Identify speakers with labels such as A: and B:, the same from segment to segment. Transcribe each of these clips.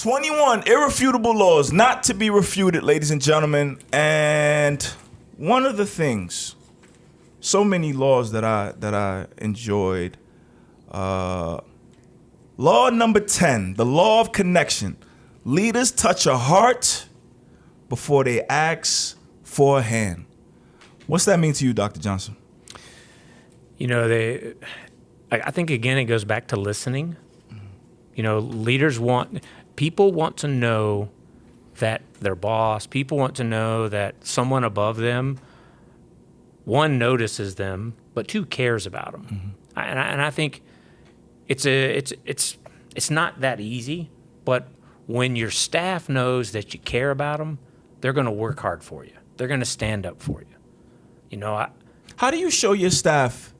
A: 21 irrefutable laws not to be refuted, ladies and gentlemen. And one of the things, so many laws that I enjoyed. Law number 10, the law of connection. Leaders touch a heart before they ask for a hand. What's that mean to you, Dr. Johnston?
B: You know, I think, again, it goes back to listening. You know, people want to know that their boss, people want to know that someone above them, one, notices them, but two, cares about them. And I think it's not that easy, but when your staff knows that you care about them, they're going to work hard for you. They're going to stand up for you. You know,
A: how do you show your staff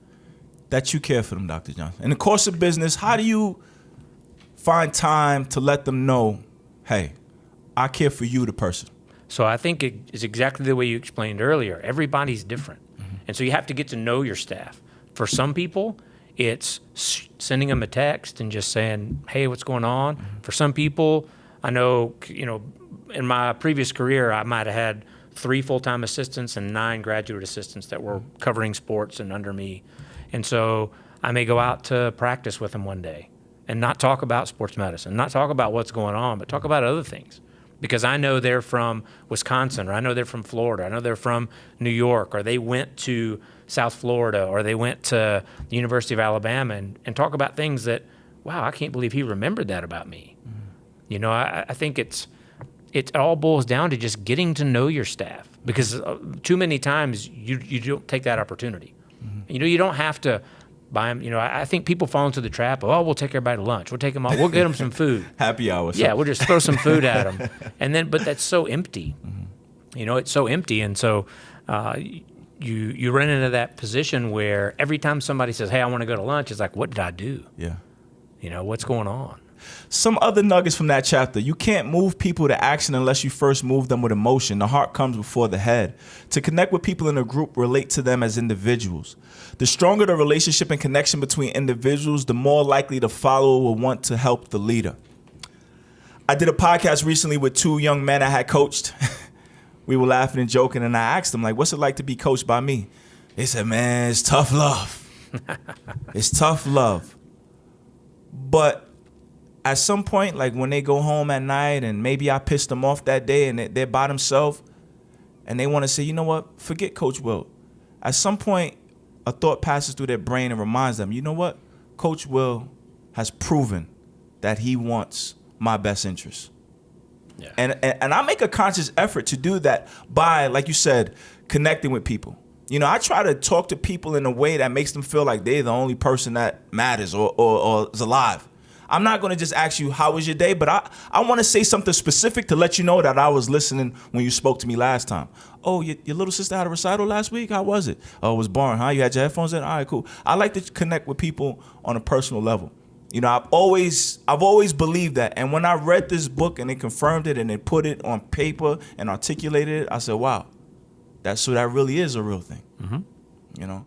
A: that you care for them, Dr. Johnston? In the course of business, how do you find time to let them know, hey, I care for you, the person?
B: So I think it is exactly the way you explained earlier. Everybody's different. And so you have to get to know your staff. For some people, it's sending them a text and just saying, hey, what's going on? For some people, I know, you know, in my previous career, I might have had 3 full-time assistants and 9 graduate assistants that were covering sports and under me. And so I may go out to practice with them one day and not talk about sports medicine, not talk about what's going on, but talk about other things. Because I know they're from Wisconsin, or I know they're from Florida, I know they're from New York, or they went to South Florida, or they went to the University of Alabama, and talk about things that, wow, I can't believe he remembered that about me. You know, I think it all boils down to just getting to know your staff, because too many times you don't take that opportunity. You know, you don't have to buy them. You know, I think people fall into the trap of, oh, we'll take everybody to lunch. We'll take them all. We'll get them some food.
A: Happy hour.
B: Yeah, we'll just throw some food at them. And then, but that's so empty. You know, it's so empty. And so you run into that position where every time somebody says, hey, I want to go to lunch, it's like, what did I do?
A: Yeah.
B: You know, what's going on?
A: Some other nuggets from that chapter. You can't move people to action unless you first move them with emotion. The heart comes before the head. To connect with people in a group, relate to them as individuals. The stronger the relationship and connection between individuals, the more likely the follower will want to help the leader. I did a podcast recently with 2 young men I had coached. We were laughing and joking, and I asked them, like, what's it like to be coached by me? They said, man, it's tough love. It's tough love. But at some point, like when they go home at night and maybe I pissed them off that day and they're by themselves and they want to say, you know what, forget Coach Will. At some point, a thought passes through their brain and reminds them, you know what, Coach Will has proven that he wants my best interest. Yeah. And I make a conscious effort to do that by, like you said, connecting with people. You know, I try to talk to people in a way that makes them feel like they're the only person that matters or is alive. I'm not going to just ask you, how was your day? But I want to say something specific to let you know that I was listening when you spoke to me last time. Oh, your little sister had a recital last week? How was it? Oh, it was boring, huh? You had your headphones in? All right, cool. I like to connect with people on a personal level. You know, I've always believed that. And when I read this book and they confirmed it and they put it on paper and articulated it, I said, wow, that really is a real thing. You know?